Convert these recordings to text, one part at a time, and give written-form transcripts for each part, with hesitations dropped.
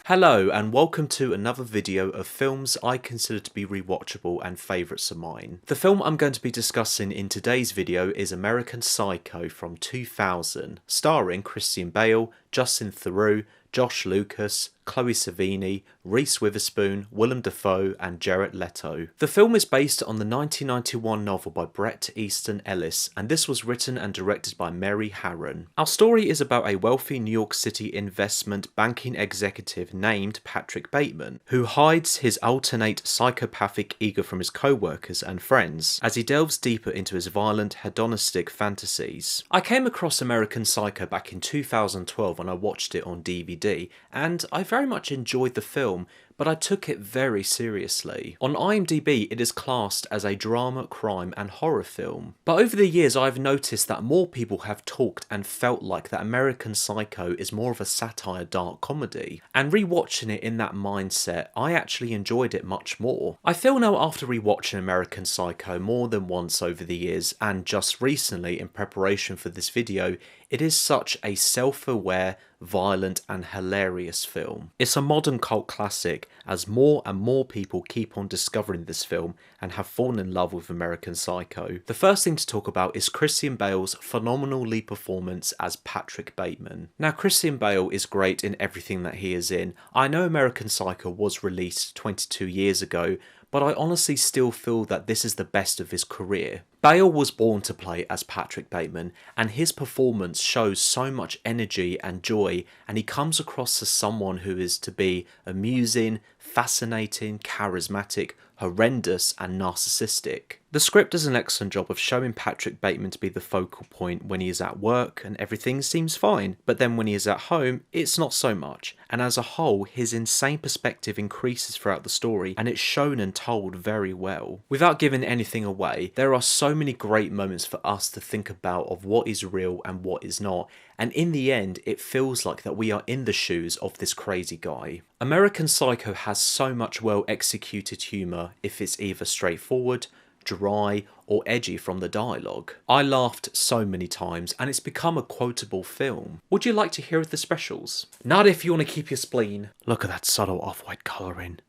Hello and welcome to another video of films I consider to be rewatchable and favourites of mine. The film I'm going to be discussing in today's video is American Psycho from 2000, starring Christian Bale, Justin Theroux, Josh Lucas, Chloe Sevigny, Reese Witherspoon, Willem Dafoe and Jared Leto. The film is based on the 1991 novel by Bret Easton Ellis, and this was written and directed by Mary Harron. Our story is about a wealthy New York City investment banking executive named Patrick Bateman, who hides his alternate psychopathic ego from his co-workers and friends as he delves deeper into his violent, hedonistic fantasies. I came across American Psycho back in 2012 when I watched it on DVD, and I very much enjoyed the film, but I took it very seriously. On IMDb, it is classed as a drama, crime and horror film. But over the years, I've noticed that more people have talked and felt like that American Psycho is more of a satire dark comedy. And rewatching it in that mindset, I actually enjoyed it much more. I feel now after rewatching American Psycho more than once over the years, and just recently in preparation for this video, it is such a self-aware, violent and hilarious film. It's a modern cult classic as more and more people keep on discovering this film and have fallen in love with American Psycho. The first thing to talk about is Christian Bale's phenomenal lead performance as Patrick Bateman. Now Christian Bale is great in everything that he is in. I know American Psycho was released 22 years ago, but I honestly still feel that this is the best of his career. Bale was born to play as Patrick Bateman, and his performance shows so much energy and joy, and he comes across as someone who is to be amusing, fascinating, charismatic, horrendous and narcissistic. The script does an excellent job of showing Patrick Bateman to be the focal point when he is at work and everything seems fine, but then when he is at home it's not so much, and as a whole his insane perspective increases throughout the story and it's shown and told very well. Without giving anything away, there are so many great moments for us to think about of what is real and what is not, and in the end it feels like that we are in the shoes of this crazy guy. American Psycho has so much well executed humour if it's either straightforward, dry or edgy from the dialogue. I laughed so many times and it's become a quotable film. Would you like to hear the specials? Not if you want to keep your spleen. Look at that subtle off-white colouring.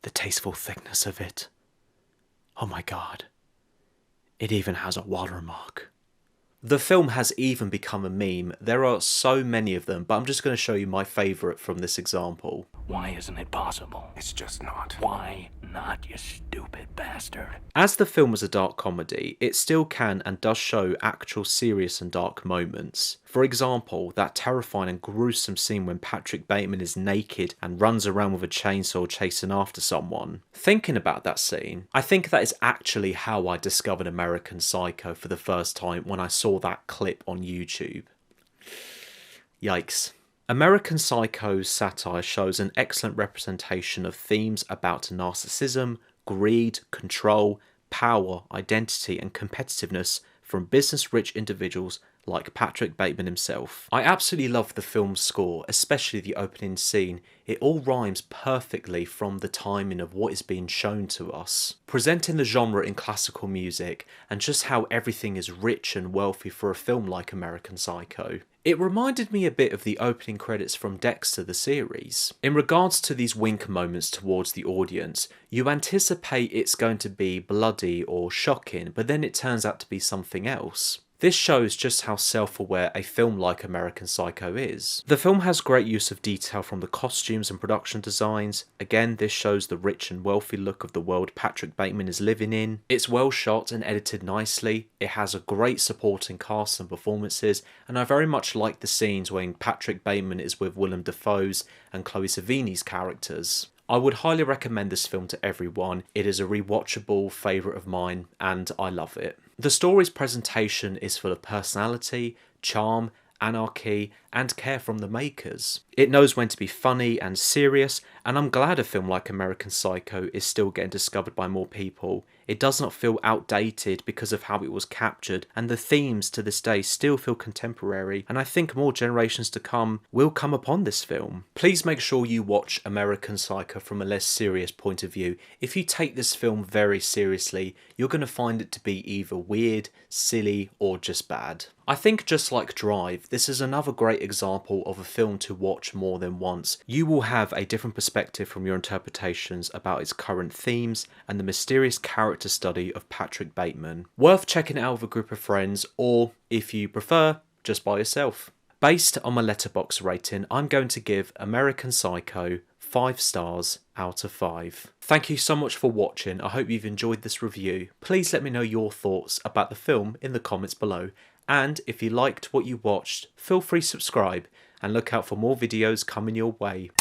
The tasteful thickness of it. Oh my god. It even has a watermark. The film has even become a meme. There are so many of them, but I'm just going to show you my favourite from this example. Why isn't it possible? It's just not. Why not, you stupid bastard? As the film is a dark comedy, it still can and does show actual serious and dark moments. For example, that terrifying and gruesome scene when Patrick Bateman is naked and runs around with a chainsaw chasing after someone. Thinking about that scene, I think that is actually how I discovered American Psycho for the first time when I saw that clip on YouTube. Yikes. American Psycho's satire shows an excellent representation of themes about narcissism, greed, control, power, identity and competitiveness from business-rich individuals like Patrick Bateman himself. I absolutely love the film's score, especially the opening scene. It all rhymes perfectly from the timing of what is being shown to us, presenting the genre in classical music and just how everything is rich and wealthy for a film like American Psycho. It reminded me a bit of the opening credits from Dexter the series. In regards to these wink moments towards the audience, you anticipate it's going to be bloody or shocking, but then it turns out to be something else. This shows just how self-aware a film like American Psycho is. The film has great use of detail from the costumes and production designs. Again, this shows the rich and wealthy look of the world Patrick Bateman is living in. It's well shot and edited nicely. It has a great supporting cast and performances, and I very much like the scenes when Patrick Bateman is with Willem Dafoe's and Chloe Sevigny's characters. I would highly recommend this film to everyone. It is a rewatchable favourite of mine and I love it. The story's presentation is full of personality, charm, anarchy and care from the makers. It knows when to be funny and serious, and I'm glad a film like American Psycho is still getting discovered by more people. It does not feel outdated because of how it was captured, and the themes to this day still feel contemporary, and I think more generations to come will come upon this film. Please make sure you watch American Psycho from a less serious point of view. If you take this film very seriously, you're going to find it to be either weird, silly, or just bad. I think just like Drive, this is another great example of a film to watch more than once. You will have a different perspective from your interpretations about its current themes and the mysterious character study of Patrick Bateman. Worth checking out with a group of friends, or if you prefer, just by yourself. Based on my Letterboxd rating, I'm going to give American Psycho 5 stars out of 5. Thank you so much for watching. I hope you've enjoyed this review. Please let me know your thoughts about the film in the comments below. And if you liked what you watched, feel free to subscribe and look out for more videos coming your way.